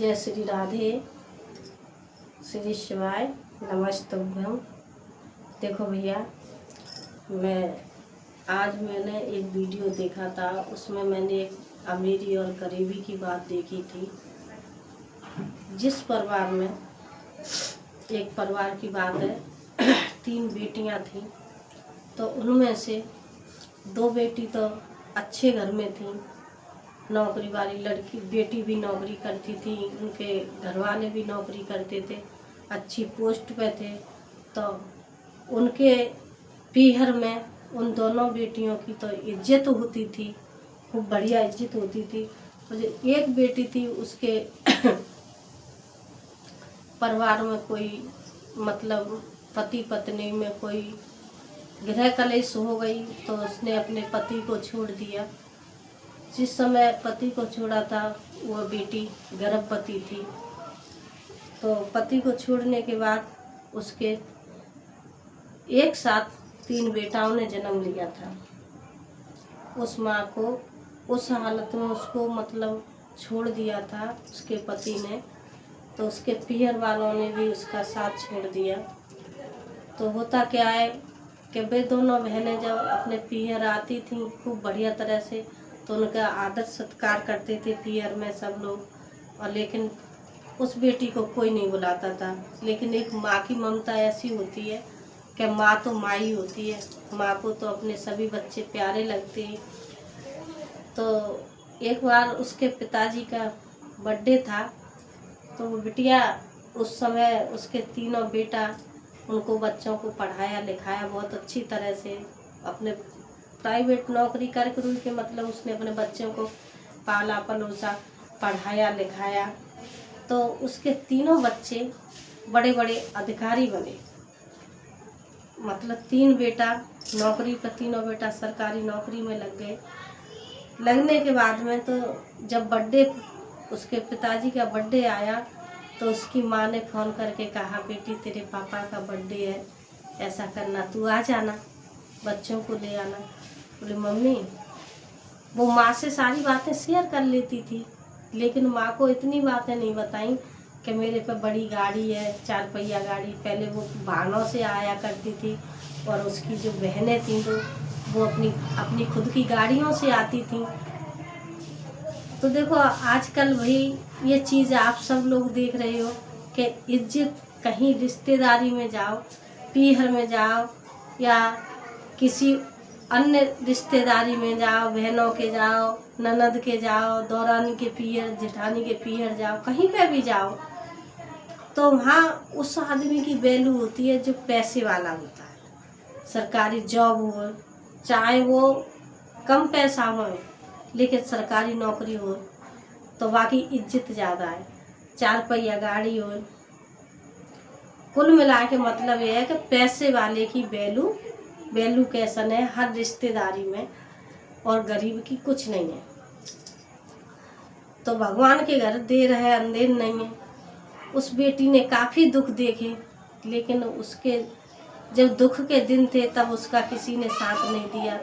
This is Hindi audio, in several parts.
जय श्री राधे, श्री शिवाय, नमस्तुभ्यम। देखो भैया, मैंने एक वीडियो देखा था, उसमें मैंने एक अमीरी और गरीबी की बात देखी थी। जिस परिवार में, एक परिवार की बात है, 3 बेटियां थीं, तो उनमें से 2 बेटी तो अच्छे घर में थीं, नौकरी वाली लड़की, बेटी भी नौकरी करती थी, उनके घर वाले भी नौकरी करते थे, अच्छी पोस्ट पे थे। तो उनके पीहर में उन दोनों बेटियों की तो इज्जत होती थी, खूब बढ़िया इज्जत होती थी। और जो एक बेटी थी, उसके परिवार में कोई मतलब पति पत्नी में कोई गृह कलेश हो गई, तो उसने अपने पति को छोड़ दिया। जिस समय पति को छोड़ा था, वह बेटी गर्भवती थी। तो पति को छोड़ने के बाद उसके एक साथ 3 बेटाओं ने जन्म लिया था। उस माँ को उस हालत में उसको मतलब छोड़ दिया था उसके पति ने, तो उसके पीहर वालों ने भी उसका साथ छोड़ दिया। तो होता क्या है कि वे दोनों बहनें जब अपने पीहर आती थीं खूब बढ़िया तरह से, तो उनका आदर सत्कार करते थे पीहर में सब लोग। और लेकिन उस बेटी को कोई नहीं बुलाता था। लेकिन एक माँ की ममता ऐसी होती है कि माँ तो माँ ही होती है, माँ को तो अपने सभी बच्चे प्यारे लगते हैं। तो एक बार उसके पिताजी का बर्थडे था, तो वो बिटिया उस समय उसके तीनों बेटा उनको बच्चों को पढ़ाया लिखाया बहुत अच्छी तरह से, अपने प्राइवेट नौकरी करके मतलब उसने अपने बच्चों को पाला पलोसा, पढ़ाया लिखाया। तो उसके तीनों बच्चे बड़े बड़े अधिकारी बने। मतलब 3 बेटा नौकरी पर, तीनों बेटा सरकारी नौकरी में लग गए। लगने के बाद में तो जब बर्थडे, उसके पिताजी का बर्थडे आया, तो उसकी माँ ने फ़ोन करके कहा, बेटी तेरे पापा का बर्थडे है, ऐसा करना तू आ जाना, बच्चों को ले आना। बोले मम्मी, वो माँ से सारी बातें शेयर कर लेती थी, लेकिन माँ को इतनी बातें नहीं बताई कि मेरे पे बड़ी गाड़ी है, 4 पहिया गाड़ी। पहले वो वाहनों से आया करती थी, और उसकी जो बहनें थीं तो वो अपनी खुद की गाड़ियों से आती थीं। तो देखो आजकल भाई ये चीज़ आप सब लोग देख रहे हो कि इज्जत कहीं रिश्तेदारी में जाओ, पीहर में जाओ या किसी अन्य रिश्तेदारी में जाओ, बहनों के जाओ, ननद के जाओ, दौरानी के पीहर, जेठानी के पीहर जाओ, कहीं पे भी जाओ, तो वहाँ उस आदमी की वैल्यू होती है जो पैसे वाला होता है। सरकारी जॉब हो, चाहे वो कम पैसा हो, लेकिन सरकारी नौकरी हो, तो बाकी इज्जत ज़्यादा है। 4 पहिया गाड़ी हो, कुल मिला के मतलब ये है कि पैसे वाले की वैल्यू कैसन है हर रिश्तेदारी में, और गरीब की कुछ नहीं है। तो भगवान के घर देर है अंधेर नहीं है। उस बेटी ने काफ़ी दुख देखे, लेकिन उसके जब दुख के दिन थे तब उसका किसी ने साथ नहीं दिया।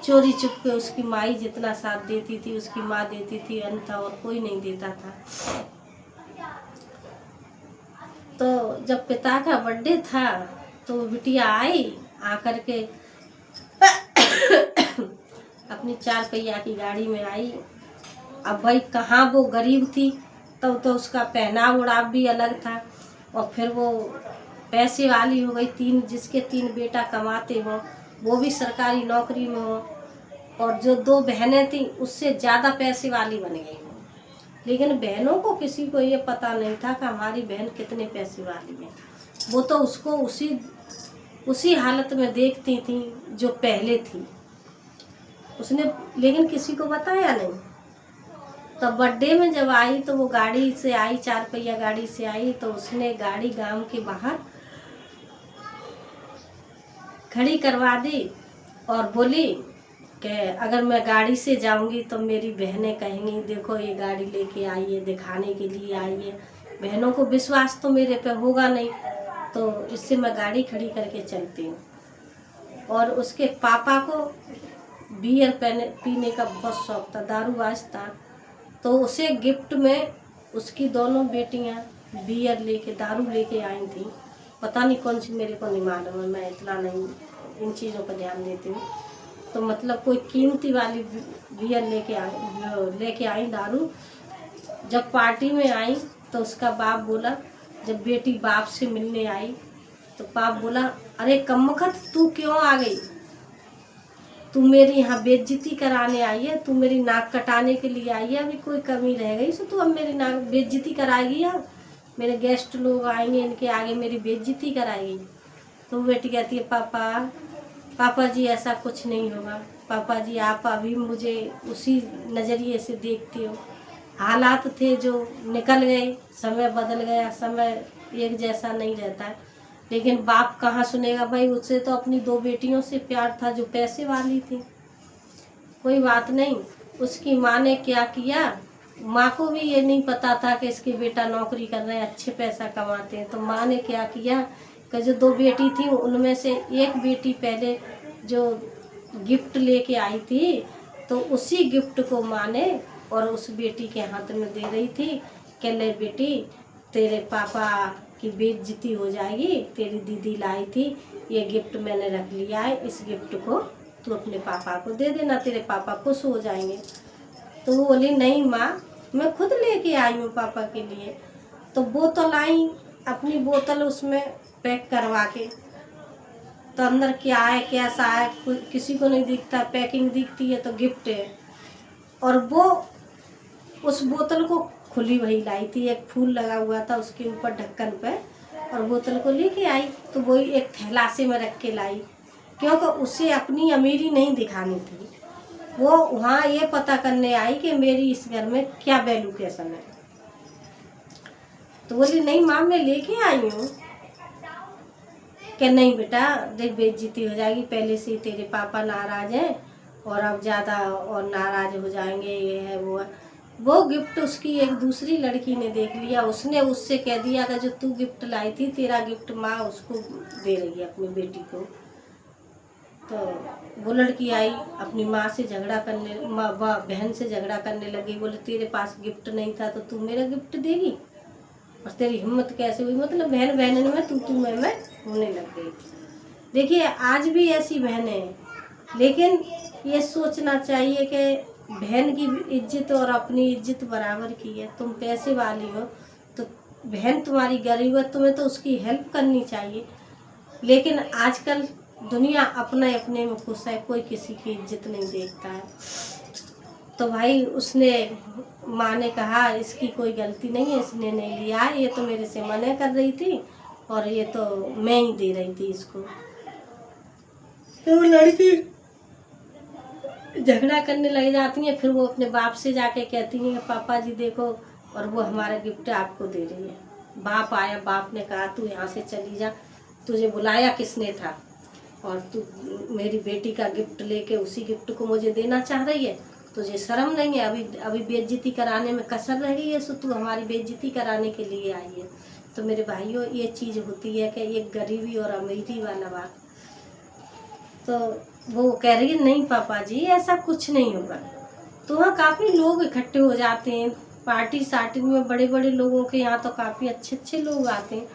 चोरी चुप के उसकी माई जितना साथ देती थी, उसकी माँ देती थी, अन्यथा और कोई नहीं देता था। तो जब पिता का बर्थडे था, तो वो बिटिया आई, आकर के अपनी 4 पहिया की गाड़ी में आई। अब भाई कहाँ वो गरीब थी, तब तो उसका पहनाव ओढ़ाव भी अलग था, और फिर वो पैसे वाली हो गई। जिसके 3 बेटा कमाते हो, वो भी सरकारी नौकरी में हो, और जो 2 बहनें थीं उससे ज़्यादा पैसे वाली बन गई हो। लेकिन बहनों को किसी को ये पता नहीं था कि हमारी बहन कितने पैसे वाली है। वो तो उसको उसी हालत में देखती थी जो पहले थी उसने, लेकिन किसी को बताया नहीं। तो बर्थडे में जब आई तो वो गाड़ी से आई, 4 पहिया गाड़ी से आई, तो उसने गाड़ी गांव के बाहर खड़ी करवा दी और बोली कि अगर मैं गाड़ी से जाऊंगी तो मेरी बहनें कहेंगी देखो ये गाड़ी लेके आई है, दिखाने के लिए आई है। बहनों को विश्वास तो मेरे पे होगा नहीं, तो इससे मैं गाड़ी खड़ी करके चलती हूँ। और उसके पापा को बियर पीने का बहुत शौक था, दारूबाज था, तो उसे गिफ्ट में उसकी दोनों बेटियां बियर लेके दारू लेके आई थी, पता नहीं कौन सी, मेरे को नहीं मालूम है, मैं इतना नहीं इन चीज़ों पर ध्यान देती हूँ। तो मतलब कोई कीमती वाली बियर लेके आई दारू। जब पार्टी में आई तो उसका बाप बोला, जब बेटी बाप से मिलने आई तो बाप बोला, अरे कमबख्त तू क्यों आ गई, तू मेरी यहाँ बेइज्जती कराने आई है, तू मेरी नाक कटाने के लिए आई है, अभी कोई कमी रह गई सो तू अब मेरी नाक बेइज्जती कराएगी, यार मेरे गेस्ट लोग आएंगे, इनके आगे मेरी बेइज्जती कराएगी। तो बेटी कहती है, पापा जी ऐसा कुछ नहीं होगा, पापा जी आप अभी मुझे उसी नज़रिए से देखते हो, हालात थे जो निकल गए, समय बदल गया, समय एक जैसा नहीं रहता है। लेकिन बाप कहाँ सुनेगा भाई, उससे तो अपनी 2 बेटियों से प्यार था जो पैसे वाली थी। कोई बात नहीं, उसकी माँ ने क्या किया, माँ को भी ये नहीं पता था कि इसके बेटा नौकरी कर रहे हैं, अच्छे पैसा कमाते हैं। तो माँ ने क्या किया कि जो 2 बेटी थी उनमें से एक बेटी पहले जो गिफ्ट लेके आई थी, तो उसी गिफ्ट को माँ ने और उस बेटी के हाथ में दे रही थी कि ले बेटी, तेरे पापा की बेइज्जती हो जाएगी, तेरी दीदी लाई थी, ये गिफ्ट मैंने रख लिया है, इस गिफ्ट को तू अपने पापा को दे देना, तेरे पापा खुश हो जाएंगे। तो वो बोली, नहीं माँ, मैं खुद लेके आई हूँ पापा के लिए। तो बोतल आई, अपनी बोतल उसमें पैक करवा के, तो अंदर क्या है कैसा है किसी को नहीं दिखता, पैकिंग दिखती है तो गिफ्ट है। और वो उस बोतल को खुली वही लाई थी, एक फूल लगा हुआ था उसके ऊपर ढक्कन पे, और बोतल को लेके आई तो वही एक थैलासे में रख के लाई, क्योंकि उसे अपनी अमीरी नहीं दिखानी थी। वो वहाँ ये पता करने आई कि मेरी इस घर में क्या वैल्यूकेशन है। तो बोली, नहीं माँ मैं लेके आई हूँ। कि नहीं बेटा देख, बेइज्जती हो जाएगी, पहले से ही तेरे पापा नाराज हैं और अब ज़्यादा और नाराज हो जाएंगे, ये है वो है। वो गिफ्ट उसकी एक दूसरी लड़की ने देख लिया, उसने उससे कह दिया कि जो तू गिफ्ट लाई थी, तेरा गिफ्ट माँ उसको दे रही है, अपनी बेटी को। तो वो लड़की आई, अपनी माँ से झगड़ा करने, माँ बहन से झगड़ा करने लगी, बोले तेरे पास गिफ्ट नहीं था तो तू मेरा गिफ्ट देगी, और तेरी हिम्मत कैसे हुई, मतलब बहन बहन में तू मैं होने लग गई। देखिए आज भी ऐसी बहनें हैं, लेकिन ये सोचना चाहिए कि बहन की इज्जत और अपनी इज्जत बराबर की है। तुम पैसे वाली हो तो बहन तुम्हारी गरीब है, तुम्हें तो उसकी हेल्प करनी चाहिए। लेकिन आजकल दुनिया अपने अपने में खुश है, कोई किसी की इज्जत नहीं देखता है। तो भाई उसने, माँ ने कहा इसकी कोई गलती नहीं है, इसने नहीं लिया है, ये तो मेरे से मना कर रही थी और ये तो मैं ही दे रही थी इसको। तो लड़की झगड़ा करने लग जाती है, फिर वो अपने बाप से जाके कहती हैं कि पापा जी देखो, और वो हमारा गिफ्ट आपको दे रही है। बाप आया, बाप ने कहा तू यहाँ से चली जा, तुझे बुलाया किसने था, और तू मेरी बेटी का गिफ्ट लेके उसी गिफ्ट को मुझे देना चाह रही है, तुझे शर्म नहीं है, अभी बेइज्जती कराने में कसर रह गई है, सो तू हमारी बेइज्जती कराने के लिए आई है। तो मेरे भाइयों ये चीज़ होती है कि एक गरीबी और अमीरी वाला बात। तो वो कह रही है, नहीं पापा जी ऐसा कुछ नहीं होगा। तो वहाँ काफ़ी लोग इकट्ठे हो जाते हैं, पार्टी सार्टी में बड़े बड़े लोगों के यहाँ तो काफ़ी अच्छे अच्छे लोग आते हैं।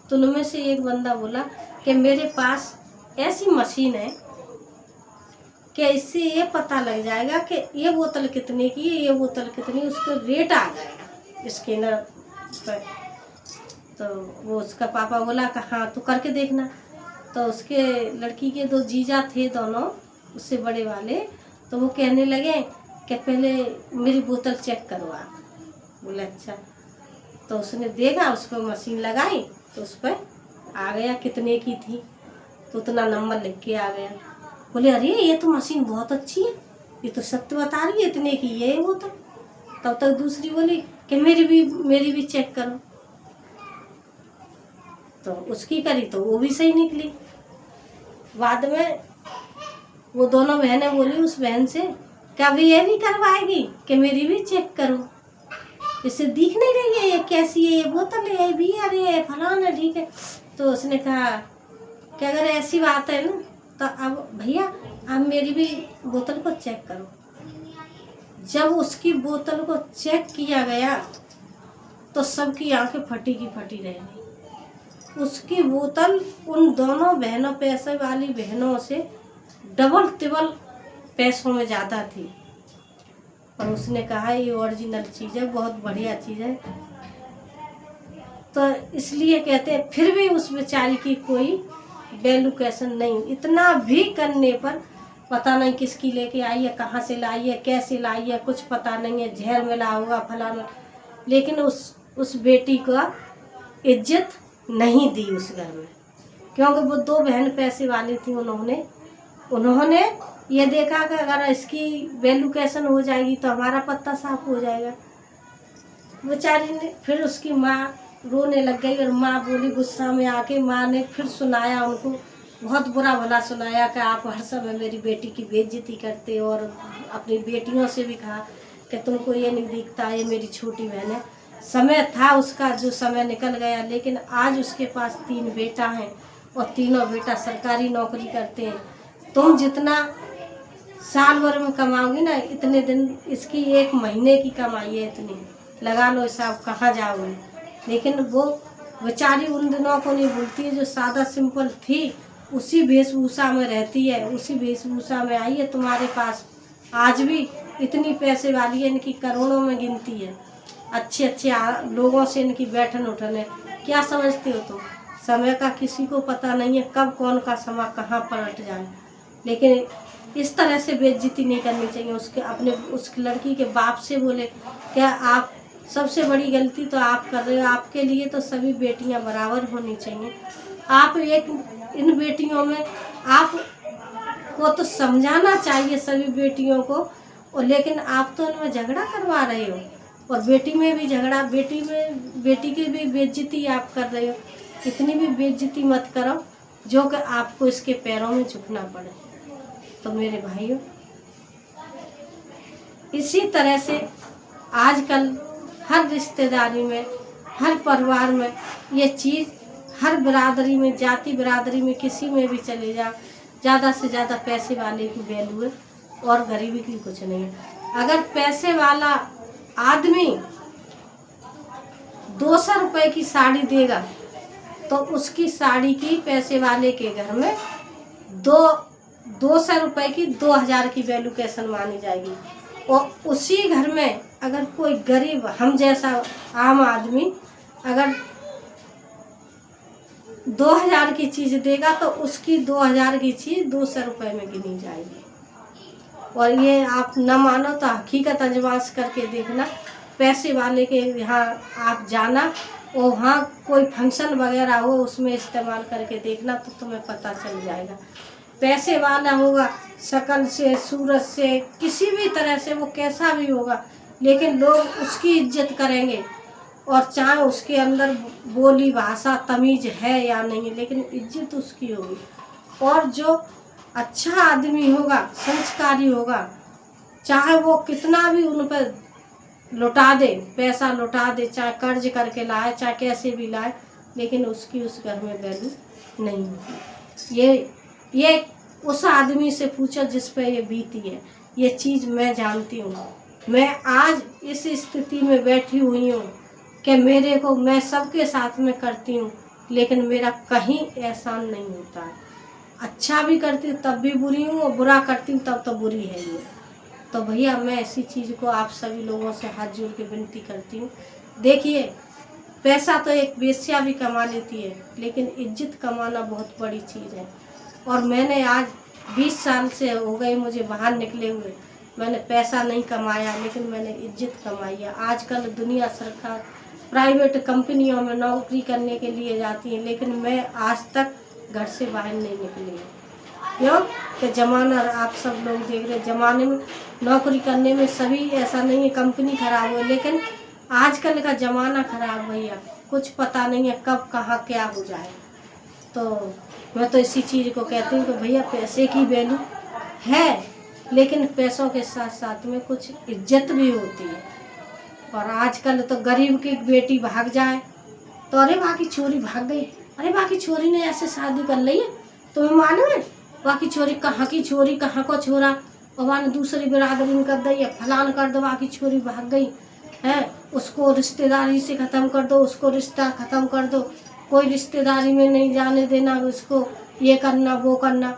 तो उनमें से एक बंदा बोला कि मेरे पास ऐसी मशीन है कि इससे ये पता लग जाएगा कि ये बोतल कितने की है, ये बोतल कितनी, उसका रेट आ जाएगा स्कैनर पर। तो वो उसका पापा बोला कि हाँ तू करके देखना। तो उसके लड़की के 2 जीजा थे दोनों, उससे बड़े वाले, तो वो कहने लगे कि पहले मेरी बोतल चेक करवा। बोले अच्छा। तो उसने देखा, उस पर मशीन लगाई तो उस पर आ गया कितने की थी, तो उतना नंबर लिख के आ गया। बोले अरे ये तो मशीन बहुत अच्छी है, ये तो सत्य बता रही है, इतने की ये वो। तब तक दूसरी बोली कि मेरी भी चेक करो। तो उसकी करी तो वो भी सही निकली। बाद में वो दोनों बहनें बोली उस बहन से, क्या भी ये भी करवाएगी कि मेरी भी चेक करो, इससे दिख नहीं रही है ये कैसी है, ये बोतल है, ये भी अरे फलाना है, ठीक है। तो उसने कहा कि अगर ऐसी बात है ना तो अब भैया आप मेरी भी बोतल को चेक करो। जब उसकी बोतल को चेक किया गया तो सबकी आंखें फटी की फटी रह गई। उसकी बोतल उन दोनों बहनों, पैसे वाली बहनों से डबल तिबल पैसों में ज़्यादा थी। और उसने कहा ये ओरिजिनल चीज़ है, बहुत बढ़िया चीज़ है। तो इसलिए कहते हैं फिर भी उस बेचारी की कोई वैल्यूकेशन नहीं। इतना भी करने पर पता नहीं किसकी लेके आई है, कहाँ से लाई है, कैसे लाई है, कुछ पता नहीं है, जहर मिला होगा फलाना, लेकिन उस बेटी का इज्जत नहीं दी उस घर में, क्योंकि वो दो बहन पैसे वाली थी। उन्होंने ये देखा कि अगर इसकी वैल्यूकेशन हो जाएगी तो हमारा पत्ता साफ हो जाएगा। बेचारी ने फिर उसकी माँ रोने लग गई और माँ बोली गुस्सा में आके, माँ ने फिर सुनाया उनको, बहुत बुरा भला सुनाया कि आप हर समय मेरी बेटी की बेइज्जती करते हो, और अपनी बेटियों से भी कहा कि तुमको ये नहीं दिखता, ये मेरी छोटी बहन है। समय था उसका, जो समय निकल गया, लेकिन आज उसके पास 3 बेटा हैं और तीनों बेटा सरकारी नौकरी करते हैं। तुम जितना साल भर में कमाओगी ना, इतने दिन इसकी 1 महीने की कमाई है, इतनी लगा लो हिसाब, कहाँ जाओगी। लेकिन वो बेचारी उन दिनों को नहीं भूलती है, जो सादा सिंपल थी उसी वेशभूषा में रहती है, उसी वेशभूषा में आई है तुम्हारे पास। आज भी इतनी पैसे वाली है, इनकी करोड़ों में गिनती है, अच्छे अच्छे लोगों से इनकी बैठन उठन है। क्या समझते हो तुम? समय का किसी को पता नहीं है, कब कौन का समय कहाँ पलट जाए। लेकिन इस तरह से बेइज्जती नहीं करनी चाहिए। उस लड़की के बाप से बोले क्या आप, सबसे बड़ी गलती तो आप कर रहे हो, आपके लिए तो सभी बेटियां बराबर होनी चाहिए। आप इन बेटियों में आपको तो समझाना चाहिए सभी बेटियों को, और लेकिन आप तो इनमें झगड़ा करवा रहे हो, और बेटी में भी झगड़ा, बेटी की भी बेइज्जती आप कर रहे हो। इतनी भी बेइज्जती मत करो जो कि आपको इसके पैरों में झुकना पड़े। तो मेरे भाइयों, इसी तरह से आजकल हर रिश्तेदारी में, हर परिवार में ये चीज़, हर बिरादरी में, जाति बिरादरी में, किसी में भी चले जाओ, ज़्यादा से ज़्यादा पैसे वाले की वैल्यू है और गरीबी की कुछ नहीं है। अगर पैसे वाला आदमी 200 रुपये की साड़ी देगा तो उसकी साड़ी की पैसे वाले के घर में 200 रुपये की 2000 की वैल्यूकेशन मानी जाएगी। और उसी घर में अगर कोई गरीब, हम जैसा आम आदमी अगर 2000 की चीज़ देगा तो उसकी 2000 की चीज़ 200 रुपये में गिनी जाएगी। और ये आप न मानो तो हकीकत आजमाइश करके देखना, पैसे वाले के यहाँ आप जाना और वहाँ कोई फंक्शन वगैरह हो उसमें इस्तेमाल करके देखना, तो तुम्हें पता चल जाएगा। पैसे वाला होगा, शक्ल से, सूरत से, किसी भी तरह से वो कैसा भी होगा, लेकिन लोग उसकी इज्जत करेंगे, और चाहे उसके अंदर बोली भाषा तमीज़ है या नहीं, लेकिन इज्जत उसकी होगी। और जो अच्छा आदमी होगा, संस्कारी होगा, चाहे वो कितना भी उन पर लुटा दे, पैसा लुटा दे, चाहे कर्ज करके लाए, चाहे कैसे भी लाए, लेकिन उसकी उस घर में वैल्यू नहीं होती। ये उस आदमी से पूछो जिस पे ये बीती है। ये चीज़ मैं जानती हूँ। मैं आज इस स्थिति में बैठी हुई हूँ कि मैं सबके साथ में करती हूँ, लेकिन मेरा कहीं एहसान नहीं होता है। अच्छा भी करती हूँ तब भी बुरी हूँ, और बुरा करती हूँ तब तो बुरी है ही। तो भैया मैं ऐसी चीज़ को आप सभी लोगों से हाथ जोड़ के विनती करती हूँ। देखिए, पैसा तो एक वेश्या भी कमा लेती है, लेकिन इज्जत कमाना बहुत बड़ी चीज़ है। और मैंने आज 20 साल से हो गए मुझे बाहर निकले हुए, मैंने पैसा नहीं कमाया, लेकिन मैंने इज्जत कमाई है। आजकल दुनिया सरकार प्राइवेट कंपनियों में नौकरी करने के लिए जाती है, लेकिन मैं आज तक घर से बाहर नहीं निकली हूँ। क्यों कि ज़माना आप सब लोग देख रहे, ज़माने में नौकरी करने में सभी, ऐसा नहीं है कंपनी खराब हो, लेकिन आजकल का ज़माना खराब भैया, कुछ पता नहीं है कब कहाँ क्या हो जाए। तो मैं तो इसी चीज़ को कहती हूँ कि भैया पैसे की वैल्यू है, लेकिन पैसों के साथ साथ में कुछ इज्जत भी होती है। और आजकल तो गरीब की बेटी भाग जाए तो अरे वहाँ की छोरी भाग गई, अरे वहाँ की छोरी ने ऐसे शादी कर ली है, तुम्हें मालूम है वहाँ की छोरी कहाँ की छोरी, कहाँ को छोरा, और वहाँ ने दूसरी बिरादरी में कर दी है, फलान कर दो, वहाँ की छोरी भाग गई। हैं, उसको रिश्तेदारी से ख़त्म कर दो, उसको रिश्ता ख़त्म कर दो, कोई रिश्तेदारी में नहीं जाने देना, उसको ये करना वो करना।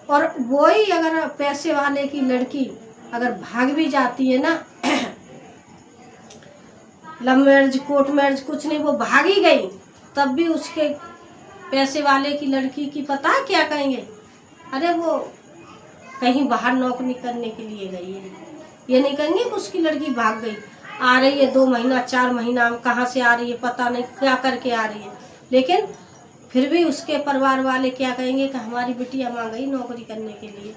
और वही अगर पैसे वाले की लड़की अगर भाग भी जाती है ना लव मैरिज कोर्ट मैरिज कुछ नहीं, वो भागी गई, तब भी उसके पैसे वाले की लड़की की पता है क्या कहेंगे, अरे वो कहीं बाहर नौकरी करने के लिए गई है। ये नहीं कहेंगे कि उसकी लड़की भाग गई, आ रही है 2 महीना 4 महीना कहाँ से आ रही है पता नहीं, क्या करके आ रही है, लेकिन फिर भी उसके परिवार वाले क्या कहेंगे कि हमारी बिटिया माँ गई नौकरी करने के लिए,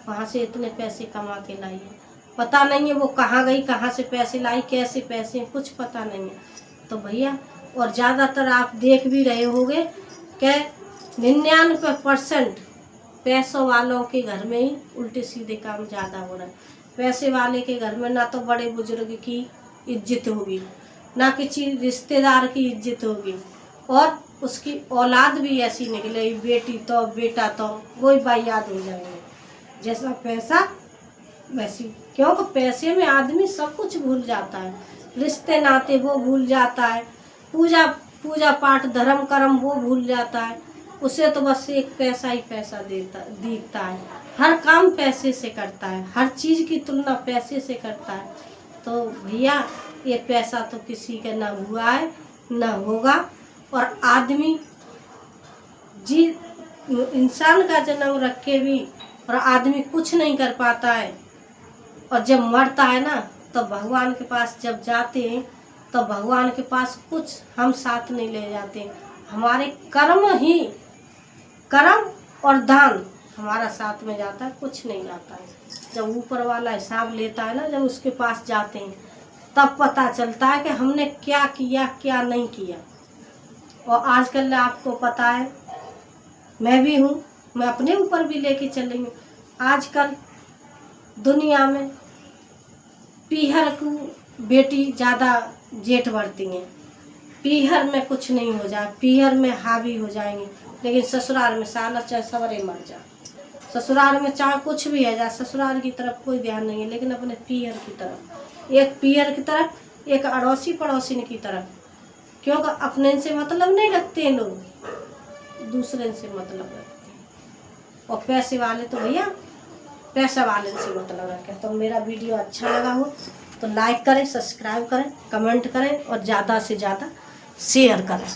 वहाँ से इतने पैसे कमा के लाई है, पता नहीं है वो कहाँ गई, कहाँ से पैसे लाई, कैसे पैसे, कुछ पता नहीं है। तो भैया, और ज़्यादातर आप देख भी रहे होंगे कि 99% पैसों वालों के घर में ही उल्टे सीधे काम ज़्यादा हो रहा है। पैसे वाले के घर में ना तो बड़े बुजुर्ग की इज्जत होगी, ना किसी रिश्तेदार की इज्जत होगी, और उसकी औलाद भी ऐसी निकलेगी, बेटी तो बेटा तो वही बायाद हो जाएंगे। जैसा पैसा वैसी, क्योंकि पैसे में आदमी सब कुछ भूल जाता है, रिश्ते नाते वो भूल जाता है, पूजा पाठ धर्म कर्म वो भूल जाता है, उसे तो बस एक पैसा ही पैसा दिखता है, हर काम पैसे से करता है, हर चीज़ की तुलना पैसे से करता है। तो भैया, ये पैसा तो किसी का ना हुआ है ना होगा, और आदमी जी इंसान का जन्म रख के भी और आदमी कुछ नहीं कर पाता है, और जब मरता है ना तो भगवान के पास जब जाते हैं तो भगवान के पास कुछ हम साथ नहीं ले जाते, हमारे कर्म और दान हमारा साथ में जाता है, कुछ नहीं जाता है। जब ऊपर वाला हिसाब लेता है ना, जब उसके पास जाते हैं तब पता चलता है कि हमने क्या किया क्या नहीं किया। और आजकल आपको पता है, मैं भी हूँ, मैं अपने ऊपर भी लेके चल रही हूँ, आजकल दुनिया में पीहर को बेटी ज़्यादा जेठ बढ़ती हैं, पीहर में कुछ नहीं हो जाए, पीहर में हावी हो जाएंगे, लेकिन ससुराल में साला चाहे सवरे मर जाए, ससुराल में चाहे कुछ भी है जाए, ससुराल की तरफ कोई ध्यान नहीं है, लेकिन अपने पीहर की तरफ, एक पीहर की तरफ, एक अड़ोसी पड़ोसी की तरफ, क्योंकि अपने से मतलब नहीं रखते हैं लोग, दूसरे से मतलब रखते हैं। और पैसे वाले तो भैया पैसा वाले से मतलब रखें। तो मेरा वीडियो अच्छा लगा हो तो लाइक करें, सब्सक्राइब करें, कमेंट करें और ज़्यादा से ज़्यादा शेयर करें।